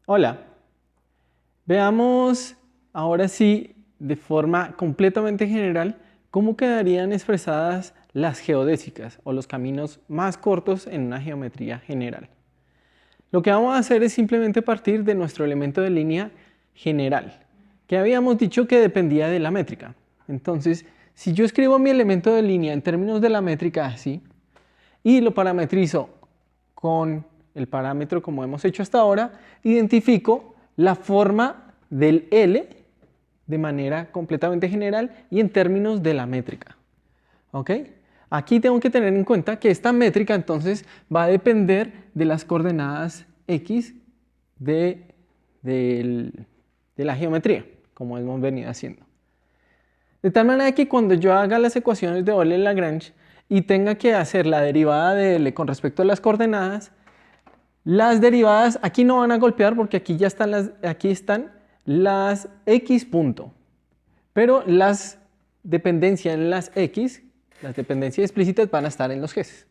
Hola, veamos ahora sí de forma completamente general cómo quedarían expresadas las geodésicas o los caminos más cortos en una geometría general. Lo que vamos a hacer es simplemente partir de nuestro elemento de línea general, que habíamos dicho que dependía de la métrica. Entonces, si yo escribo mi elemento de línea en términos de la métrica así, y lo parametrizo con el parámetro como hemos hecho hasta ahora, identifico la forma del L de manera completamente general y en términos de la métrica. ¿Ok? Aquí tengo que tener en cuenta que esta métrica entonces va a depender de las coordenadas X de la geometría, como hemos venido haciendo. De tal manera que cuando yo haga las ecuaciones de Euler-Lagrange y tenga que hacer la derivada de L con respecto a las coordenadas, las derivadas aquí no van a golpear porque aquí ya están las X punto. Pero las dependencias en las X, las dependencias explícitas van a estar en los G's.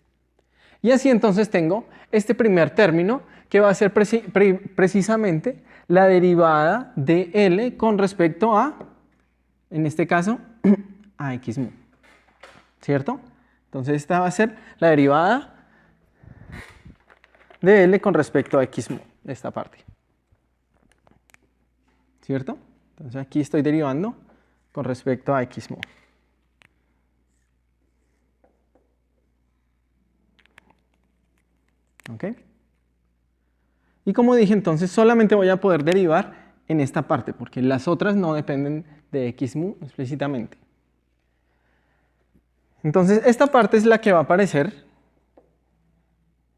Y así entonces tengo este primer término que va a ser precisamente la derivada de L con respecto a, en este caso, a X mu. ¿Cierto? Entonces esta va a ser la derivada de L con respecto a X mu, esta parte. ¿Cierto? Entonces aquí estoy derivando con respecto a X mu. ¿Ok? Y como dije, entonces solamente voy a poder derivar en esta parte, porque las otras no dependen de X mu explícitamente. Entonces esta parte es la que va a aparecer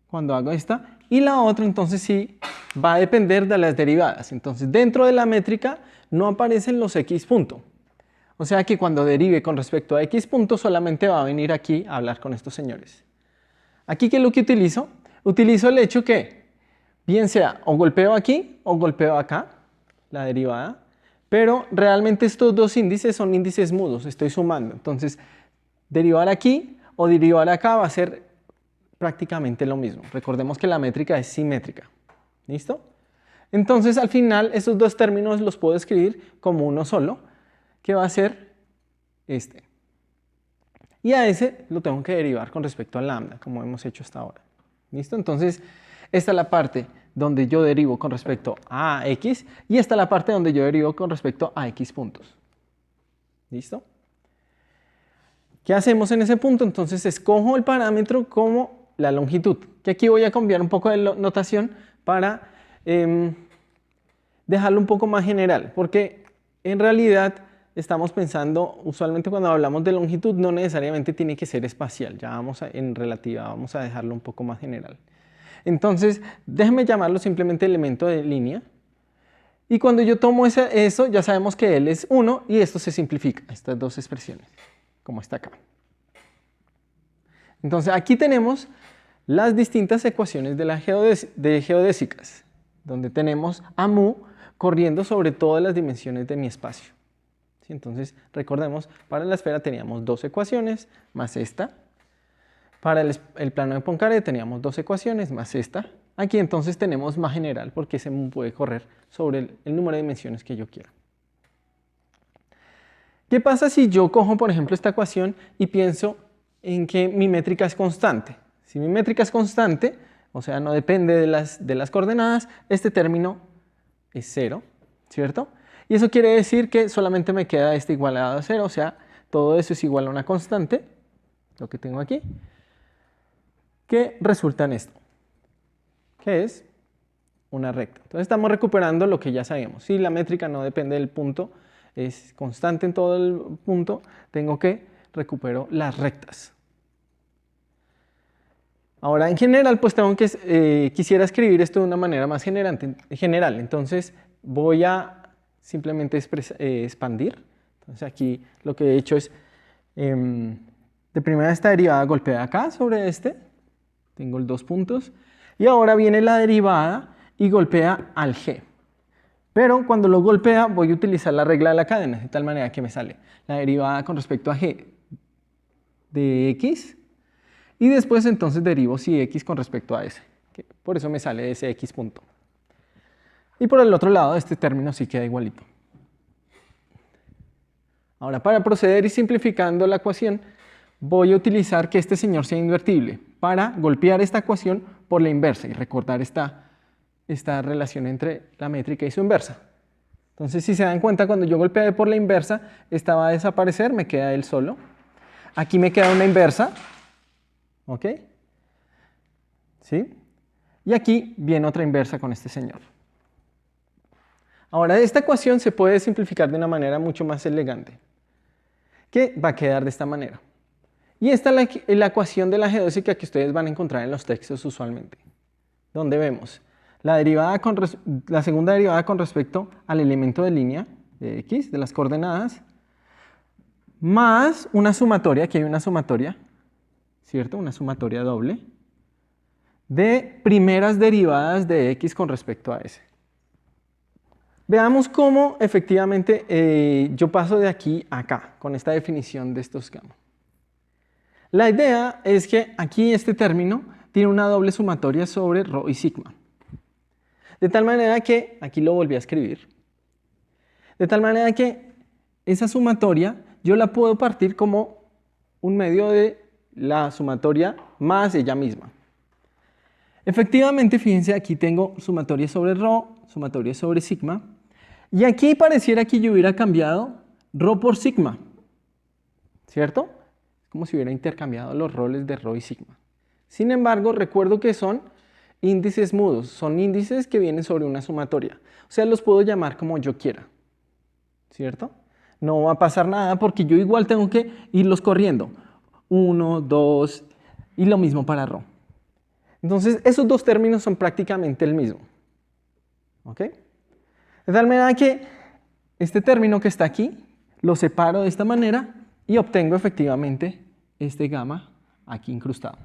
cuando hago esta, y la otra entonces sí va a depender de las derivadas. Entonces dentro de la métrica no aparecen los X punto. O sea que cuando derive con respecto a X punto solamente va a venir aquí a hablar con estos señores. Aquí, ¿qué es lo que utilizo? Utilizo el hecho que bien sea o golpeo aquí o golpeo acá, la derivada, pero realmente estos dos índices son índices mudos, estoy sumando. Entonces, derivar aquí o derivar acá va a ser prácticamente lo mismo. Recordemos que la métrica es simétrica. ¿Listo? Entonces, al final, esos dos términos los puedo escribir como uno solo, que va a ser este. Y a ese lo tengo que derivar con respecto a lambda, como hemos hecho hasta ahora. ¿Listo? Entonces, esta es la parte donde yo derivo con respecto a x y esta es la parte donde yo derivo con respecto a x puntos. ¿Listo? ¿Qué hacemos en ese punto? Entonces, escojo el parámetro como la longitud, que aquí voy a cambiar un poco de notación para dejarlo un poco más general, porque en realidad estamos pensando, usualmente cuando hablamos de longitud no necesariamente tiene que ser espacial, ya en relativa, vamos a dejarlo un poco más general. Entonces, déjeme llamarlo simplemente elemento de línea. Y cuando yo tomo eso, ya sabemos que L es 1 y esto se simplifica, estas dos expresiones, como está acá. Entonces, aquí tenemos las distintas ecuaciones de geodésicas, donde tenemos a mu corriendo sobre todas las dimensiones de mi espacio. ¿Sí? Entonces, recordemos, para la esfera teníamos dos ecuaciones más esta. Para el plano de Poincaré teníamos dos ecuaciones más esta. Aquí entonces tenemos más general porque se puede correr sobre el número de dimensiones que yo quiera. ¿Qué pasa si yo cojo, por ejemplo, esta ecuación y pienso en que mi métrica es constante? Si mi métrica es constante, o sea, no depende de las coordenadas, este término es 0, ¿cierto? Y eso quiere decir que solamente me queda este igualado a 0, o sea, todo eso es igual a una constante, lo que tengo aquí, que resulta en esto, que es una recta. Entonces estamos recuperando lo que ya sabíamos. Si la métrica no depende del punto, es constante en todo el punto, tengo que recuperar las rectas. Ahora, en general, pues quisiera escribir esto de una manera más general. Entonces, voy a simplemente expandir. Entonces, aquí lo que he hecho es, de primera esta derivada golpea acá sobre este. Tengo los dos puntos. Y ahora viene la derivada y golpea al g. Pero cuando lo golpea, voy a utilizar la regla de la cadena, de tal manera que me sale la derivada con respecto a g de x. Y después entonces derivo si x con respecto a s. Por eso me sale ese x punto. Y por el otro lado, este término sí queda igualito. Ahora, para proceder y simplificando la ecuación, voy a utilizar que este señor sea invertible para golpear esta ecuación por la inversa y recordar esta relación entre la métrica y su inversa. Entonces, si se dan cuenta, cuando yo golpeé por la inversa, esta va a desaparecer, me queda él solo. Aquí me queda una inversa, ¿ok? ¿Sí? Y aquí viene otra inversa con este señor. Ahora, esta ecuación se puede simplificar de una manera mucho más elegante, que va a quedar de esta manera. Y esta es la ecuación de la geodésica que ustedes van a encontrar en los textos usualmente, donde vemos la segunda derivada con respecto al elemento de línea de x, de las coordenadas, más una sumatoria, aquí hay una sumatoria, ¿cierto? Una sumatoria doble, de primeras derivadas de x con respecto a s. Veamos cómo efectivamente yo paso de aquí a acá, con esta definición de estos gamma. La idea es que aquí este término tiene una doble sumatoria sobre rho y sigma. De tal manera que, aquí lo volví a escribir, de tal manera que esa sumatoria yo la puedo partir como un medio de la sumatoria más ella misma. Efectivamente, fíjense, aquí tengo sumatoria sobre rho, sumatoria sobre sigma, y aquí pareciera que yo hubiera cambiado rho por sigma, ¿cierto? Es como si hubiera intercambiado los roles de rho y sigma. Sin embargo, recuerdo que son índices mudos, son índices que vienen sobre una sumatoria. O sea, los puedo llamar como yo quiera, ¿cierto? No va a pasar nada porque yo igual tengo que irlos corriendo. 1, 2, y lo mismo para rho. Entonces, esos dos términos son prácticamente el mismo. ¿Ok? De tal manera que este término que está aquí, lo separo de esta manera y obtengo efectivamente este gamma aquí incrustado.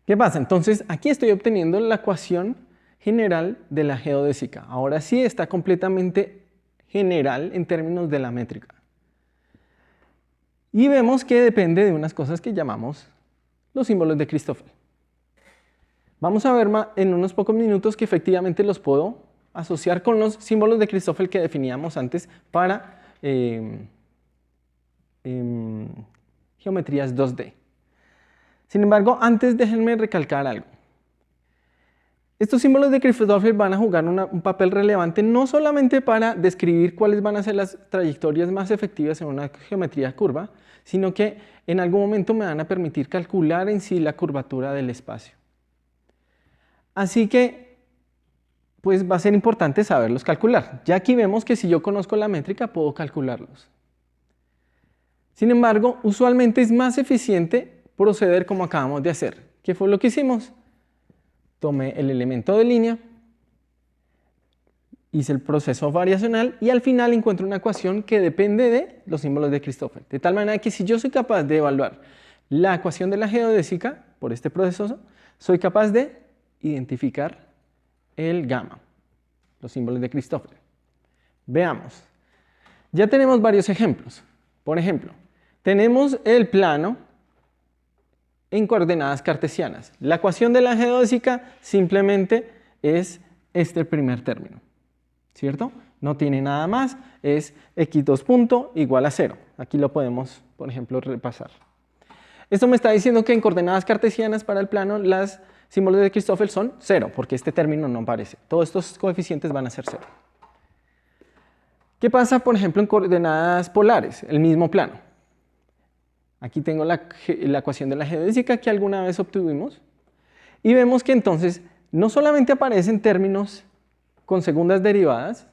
¿Qué pasa? Entonces, aquí estoy obteniendo la ecuación general de la geodésica. Ahora sí está completamente general en términos de la métrica. Y vemos que depende de unas cosas que llamamos los símbolos de Christoffel. Vamos a ver en unos pocos minutos que efectivamente los puedo asociar con los símbolos de Christoffel que definíamos antes para geometrías 2D. Sin embargo, antes déjenme recalcar algo. Estos símbolos de Christoffel van a jugar un papel relevante no solamente para describir cuáles van a ser las trayectorias más efectivas en una geometría curva, sino que en algún momento me van a permitir calcular en sí la curvatura del espacio. Así que, pues va a ser importante saberlos calcular. Ya aquí vemos que si yo conozco la métrica, puedo calcularlos. Sin embargo, usualmente es más eficiente proceder como acabamos de hacer. ¿Qué fue lo que hicimos? Tomé el elemento de línea, hice el proceso variacional y al final encuentro una ecuación que depende de los símbolos de Christoffel. De tal manera que si yo soy capaz de evaluar la ecuación de la geodésica por este proceso, soy capaz de identificar el gamma, los símbolos de Christoffel. Veamos. Ya tenemos varios ejemplos. Por ejemplo, tenemos el plano en coordenadas cartesianas. La ecuación de la geodésica simplemente es este primer término, ¿cierto? No tiene nada más, es x2 punto igual a 0. Aquí lo podemos, por ejemplo, repasar. Esto me está diciendo que en coordenadas cartesianas para el plano las símbolos de Christoffel son 0, porque este término no aparece. Todos estos coeficientes van a ser 0. ¿Qué pasa, por ejemplo, en coordenadas polares? El mismo plano. Aquí tengo la ecuación de la geodésica que alguna vez obtuvimos. Y vemos que entonces no solamente aparecen términos con segundas derivadas,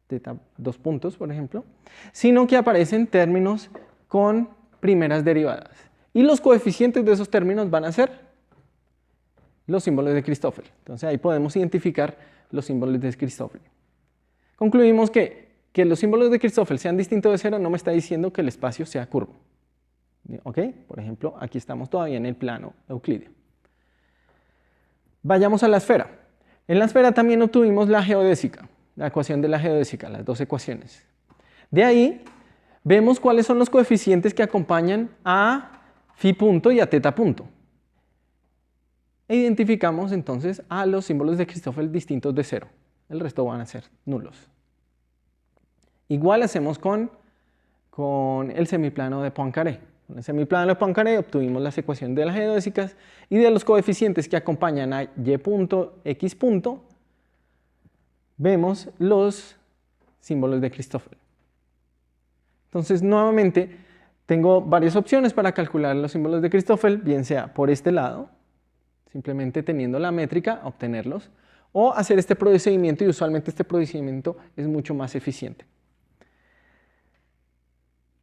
teta 2 puntos, por ejemplo, sino que aparecen términos con primeras derivadas. Y los coeficientes de esos términos van a ser los símbolos de Christoffel. Entonces ahí podemos identificar los símbolos de Christoffel. Concluimos que los símbolos de Christoffel sean distintos de 0 no me está diciendo que el espacio sea curvo. ¿Ok? Por ejemplo, aquí estamos todavía en el plano euclídeo. Vayamos a la esfera. En la esfera también obtuvimos la geodésica, la ecuación de la geodésica, las dos ecuaciones. De ahí vemos cuáles son los coeficientes que acompañan a phi punto y a teta punto. e identificamos entonces a los símbolos de Christoffel distintos de 0. El resto van a ser nulos. Igual hacemos con el semiplano de Poincaré. En el semiplano de Poincaré obtuvimos las ecuaciones de las geodésicas y de los coeficientes que acompañan a y punto, x punto, vemos los símbolos de Christoffel. Entonces, nuevamente, tengo varias opciones para calcular los símbolos de Christoffel, bien sea por este lado, simplemente teniendo la métrica, obtenerlos, o hacer este procedimiento, y usualmente este procedimiento es mucho más eficiente.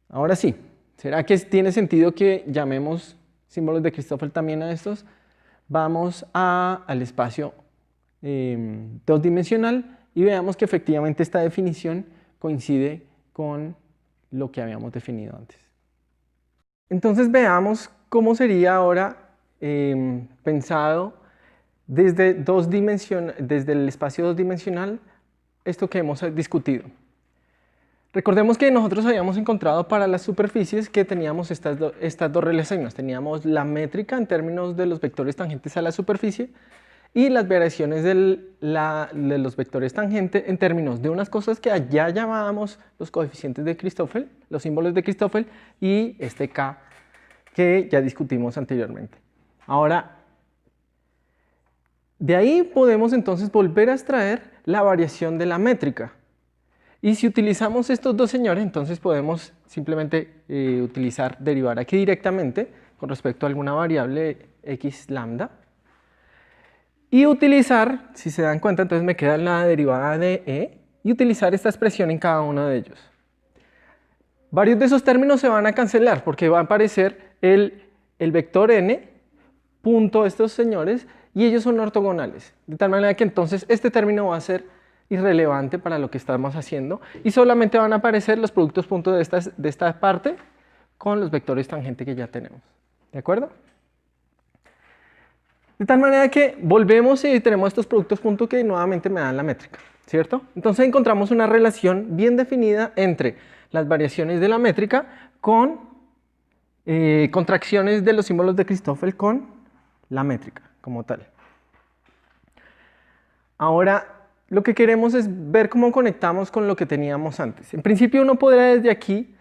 Ahora sí, ¿será que tiene sentido que llamemos símbolos de Christoffel también a estos? Vamos al espacio dos-dimensional y veamos que efectivamente esta definición coincide con lo que habíamos definido antes. Entonces veamos cómo sería ahora pensado desde el espacio dos-dimensional esto que hemos discutido. Recordemos que nosotros habíamos encontrado para las superficies que teníamos estas dos relaciones. Teníamos la métrica en términos de los vectores tangentes a la superficie y las variaciones de los vectores tangentes en términos de unas cosas que allá llamábamos los coeficientes de Christoffel, los símbolos de Christoffel, y este K que ya discutimos anteriormente. Ahora, de ahí podemos entonces volver a extraer la variación de la métrica. Y si utilizamos estos dos señores, entonces podemos simplemente derivar aquí directamente con respecto a alguna variable x lambda. Y utilizar, si se dan cuenta, entonces me queda la derivada de e, y utilizar esta expresión en cada uno de ellos. Varios de esos términos se van a cancelar porque va a aparecer el vector n, punto estos señores, y ellos son ortogonales. De tal manera que entonces este término va a ser irrelevante para lo que estamos haciendo y solamente van a aparecer los productos puntos de esta parte con los vectores tangente que ya tenemos. ¿De acuerdo? De tal manera que volvemos y tenemos estos productos puntos que nuevamente me dan la métrica, ¿cierto? Entonces encontramos una relación bien definida entre las variaciones de la métrica con contracciones de los símbolos de Christoffel con la métrica como tal. Ahora, lo que queremos es ver cómo conectamos con lo que teníamos antes. En principio uno podría desde aquí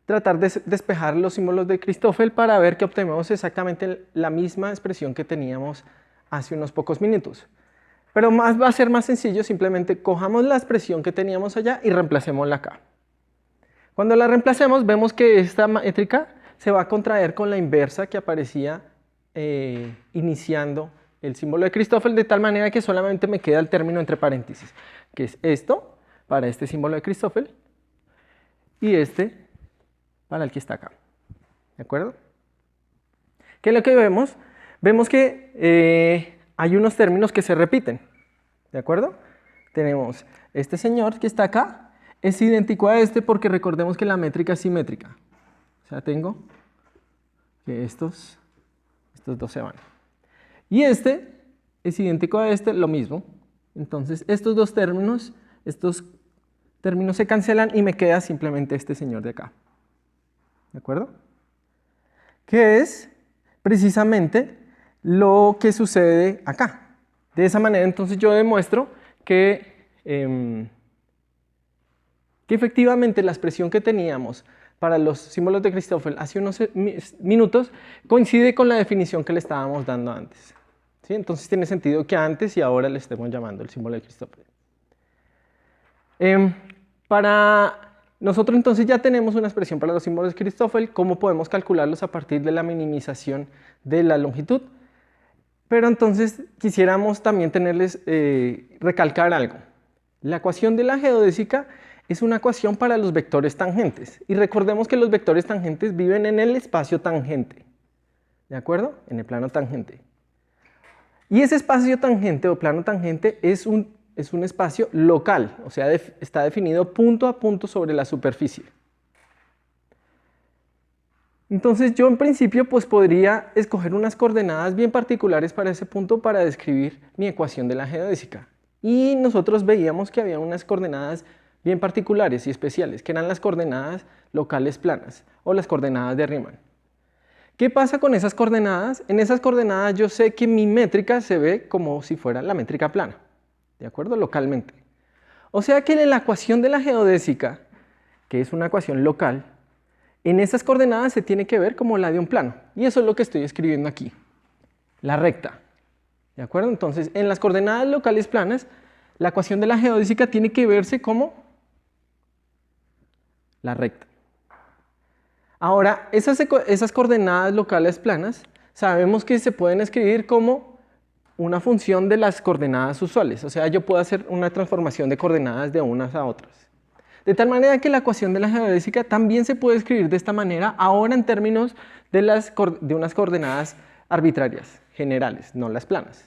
tratar de despejar los símbolos de Christoffel para ver que obtenemos exactamente la misma expresión que teníamos hace unos pocos minutos. Pero va a ser más sencillo, simplemente cojamos la expresión que teníamos allá y reemplacémosla acá. Cuando la reemplacemos vemos que esta métrica se va a contraer con la inversa que aparecía iniciando el símbolo de Christoffel, de tal manera que solamente me queda el término entre paréntesis, que es esto para este símbolo de Christoffel y este para el que está acá. ¿De acuerdo? ¿Qué es lo que vemos? Vemos que hay unos términos que se repiten. ¿De acuerdo? Tenemos este señor que está acá, es idéntico a este porque recordemos que la métrica es simétrica. O sea, tengo que estos dos se van. Y este es idéntico a este, lo mismo. Entonces, estos términos se cancelan y me queda simplemente este señor de acá. ¿De acuerdo? Que es precisamente lo que sucede acá. De esa manera, entonces, yo demuestro que efectivamente la expresión que teníamos para los símbolos de Christoffel hace unos minutos coincide con la definición que le estábamos dando antes. ¿Sí? Entonces tiene sentido que antes y ahora le estemos llamando el símbolo de Christoffel. Para nosotros entonces ya tenemos una expresión para los símbolos de Christoffel. ¿Cómo podemos calcularlos a partir de la minimización de la longitud? Pero entonces quisiéramos también recalcar algo. La ecuación de la geodésica es una ecuación para los vectores tangentes. Y recordemos que los vectores tangentes viven en el espacio tangente. ¿De acuerdo? En el plano tangente. Y ese espacio tangente o plano tangente es un espacio local, o sea, está definido punto a punto sobre la superficie. Entonces yo en principio pues podría escoger unas coordenadas bien particulares para ese punto para describir mi ecuación de la geodésica. Y nosotros veíamos que había unas coordenadas bien particulares y especiales, que eran las coordenadas locales planas o las coordenadas de Riemann, ¿Qué pasa con esas coordenadas? En esas coordenadas yo sé que mi métrica se ve como si fuera la métrica plana, ¿de acuerdo? Localmente. O sea que en la ecuación de la geodésica, que es una ecuación local, en esas coordenadas se tiene que ver como la de un plano. Y eso es lo que estoy escribiendo aquí, la recta. ¿De acuerdo? Entonces, en las coordenadas locales planas, la ecuación de la geodésica tiene que verse como la recta. Ahora, esas coordenadas locales planas, sabemos que se pueden escribir como una función de las coordenadas usuales. O sea, yo puedo hacer una transformación de coordenadas de unas a otras. De tal manera que la ecuación de la geodésica también se puede escribir de esta manera, ahora en términos de unas coordenadas arbitrarias, generales, no las planas,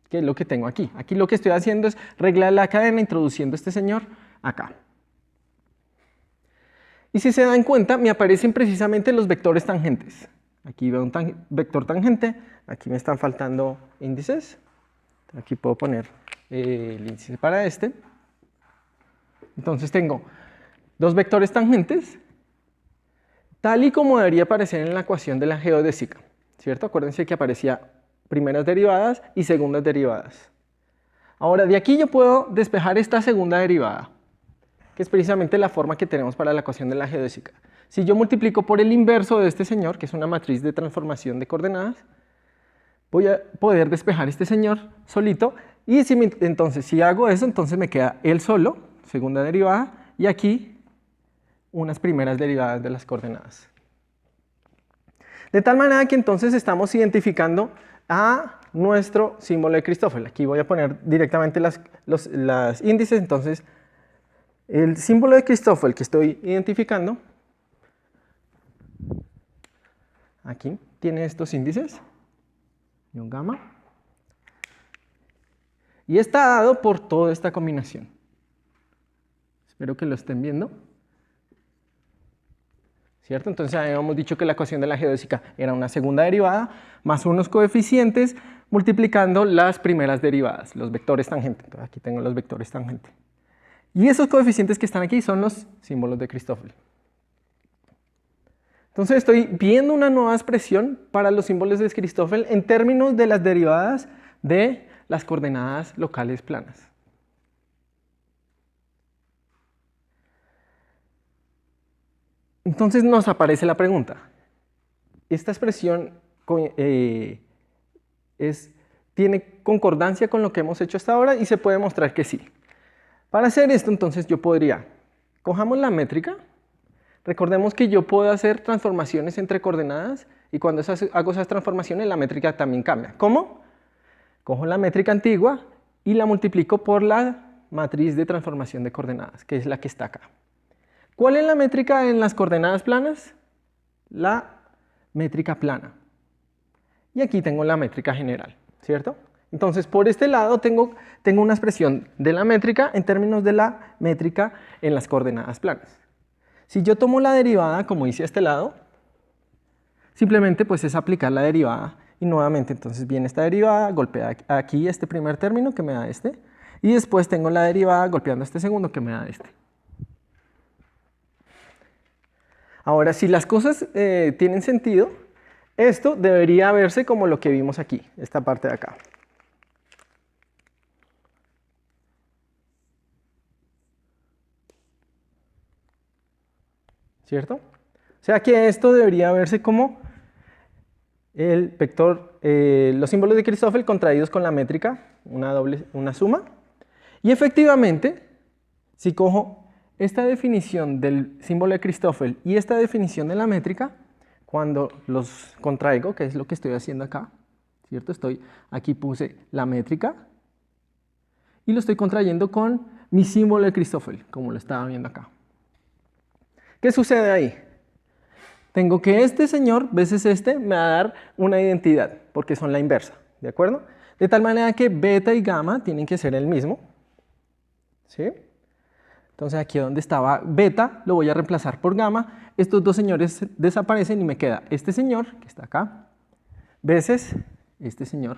que es lo que tengo aquí. Aquí lo que estoy haciendo es regla de la cadena, introduciendo a este señor acá. Y si se dan cuenta, me aparecen precisamente los vectores tangentes. Aquí veo un vector tangente, aquí me están faltando índices. Aquí puedo poner el índice para este. Entonces tengo dos vectores tangentes, tal y como debería aparecer en la ecuación de la geodésica, ¿cierto? Acuérdense que aparecía primeras derivadas y segundas derivadas. Ahora, de aquí yo puedo despejar esta segunda derivada, que es precisamente la forma que tenemos para la ecuación de la geodésica. Si yo multiplico por el inverso de este señor, que es una matriz de transformación de coordenadas, voy a poder despejar este señor solito, y entonces si hago eso, entonces me queda él solo, segunda derivada, y aquí unas primeras derivadas de las coordenadas. De tal manera que entonces estamos identificando a nuestro símbolo de Christoffel. Aquí voy a poner directamente los índices, entonces el símbolo de Christoffel que estoy identificando, aquí tiene estos índices, y un gamma, y está dado por toda esta combinación. Espero que lo estén viendo. ¿Cierto? Entonces habíamos dicho que la ecuación de la geodésica era una segunda derivada más unos coeficientes multiplicando las primeras derivadas, los vectores tangentes. Entonces aquí tengo los vectores tangentes. Y esos coeficientes que están aquí son los símbolos de Christoffel. Entonces estoy viendo una nueva expresión para los símbolos de Christoffel en términos de las derivadas de las coordenadas locales planas. Entonces nos aparece la pregunta, ¿esta expresión tiene concordancia con lo que hemos hecho hasta ahora? Y se puede mostrar que sí. Para hacer esto, entonces yo podría, cojamos la métrica, recordemos que yo puedo hacer transformaciones entre coordenadas y cuando hago esas transformaciones la métrica también cambia. ¿Cómo? Cojo la métrica antigua y la multiplico por la matriz de transformación de coordenadas, que es la que está acá. ¿Cuál es la métrica en las coordenadas planas? La métrica plana. Y aquí tengo la métrica general, ¿cierto? Entonces, por este lado tengo una expresión de la métrica en términos de la métrica en las coordenadas planas. Si yo tomo la derivada, como hice a este lado, simplemente pues es aplicar la derivada y nuevamente entonces viene esta derivada, golpea aquí este primer término que me da este, y después tengo la derivada golpeando este segundo que me da este. Ahora, si las cosas tienen sentido, esto debería verse como lo que vimos aquí, esta parte de acá. ¿Cierto? O sea que esto debería verse como el vector, los símbolos de Christoffel contraídos con la métrica, una suma. Y efectivamente, si cojo esta definición del símbolo de Christoffel y esta definición de la métrica, cuando los contraigo, que es lo que estoy haciendo acá, ¿cierto? Aquí puse la métrica y lo estoy contrayendo con mi símbolo de Christoffel, como lo estaba viendo acá. ¿Qué sucede ahí? Tengo que este señor veces este me va a dar una identidad, porque son la inversa, ¿de acuerdo? De tal manera que beta y gamma tienen que ser el mismo, ¿sí? Entonces aquí donde estaba beta lo voy a reemplazar por gamma. Estos dos señores desaparecen y me queda este señor que está acá veces este señor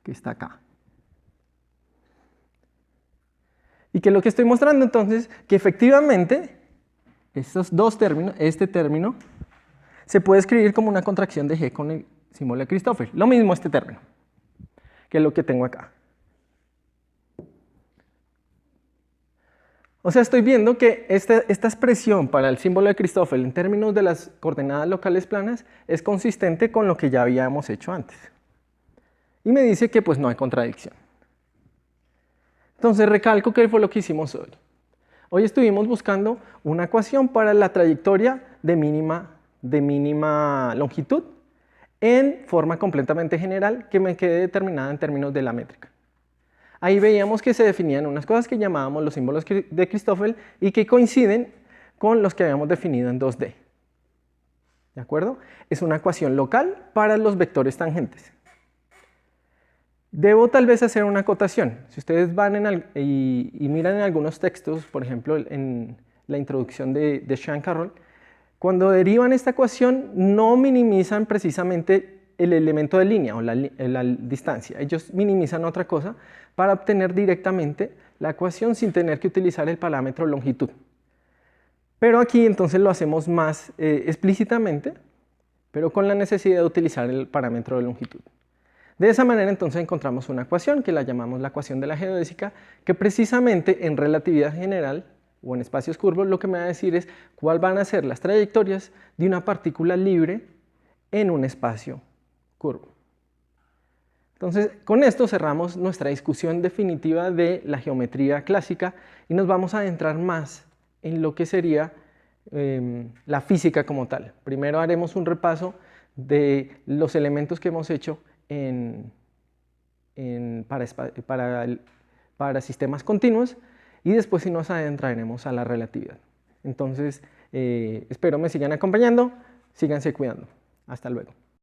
que está acá. Y que lo que estoy mostrando entonces que efectivamente estos dos términos, este término, se puede escribir como una contracción de G con el símbolo de Christoffel. Lo mismo este término, que es lo que tengo acá. O sea, estoy viendo que esta expresión para el símbolo de Christoffel en términos de las coordenadas locales planas es consistente con lo que ya habíamos hecho antes. Y me dice que pues no hay contradicción. Entonces recalco que fue lo que hicimos hoy. Hoy estuvimos buscando una ecuación para la trayectoria de mínima longitud en forma completamente general que me quede determinada en términos de la métrica. Ahí veíamos que se definían unas cosas que llamábamos los símbolos de Christoffel y que coinciden con los que habíamos definido en 2D. ¿De acuerdo? Es una ecuación local para los vectores tangentes. Debo tal vez hacer una acotación. Si ustedes van y miran en algunos textos, por ejemplo en la introducción de Sean Carroll, cuando derivan esta ecuación no minimizan precisamente el elemento de línea o la distancia. Ellos minimizan otra cosa para obtener directamente la ecuación sin tener que utilizar el parámetro longitud. Pero aquí entonces lo hacemos más explícitamente, pero con la necesidad de utilizar el parámetro de longitud. De esa manera entonces encontramos una ecuación que la llamamos la ecuación de la geodésica, que precisamente en relatividad general o en espacios curvos lo que me va a decir es cuáles van a ser las trayectorias de una partícula libre en un espacio curvo. Entonces, con esto cerramos nuestra discusión definitiva de la geometría clásica y nos vamos a adentrar más en lo que sería la física como tal. Primero haremos un repaso de los elementos que hemos hecho para sistemas continuos y después sí nos adentraremos a la relatividad. Entonces, espero me sigan acompañando, síganse cuidando. Hasta luego.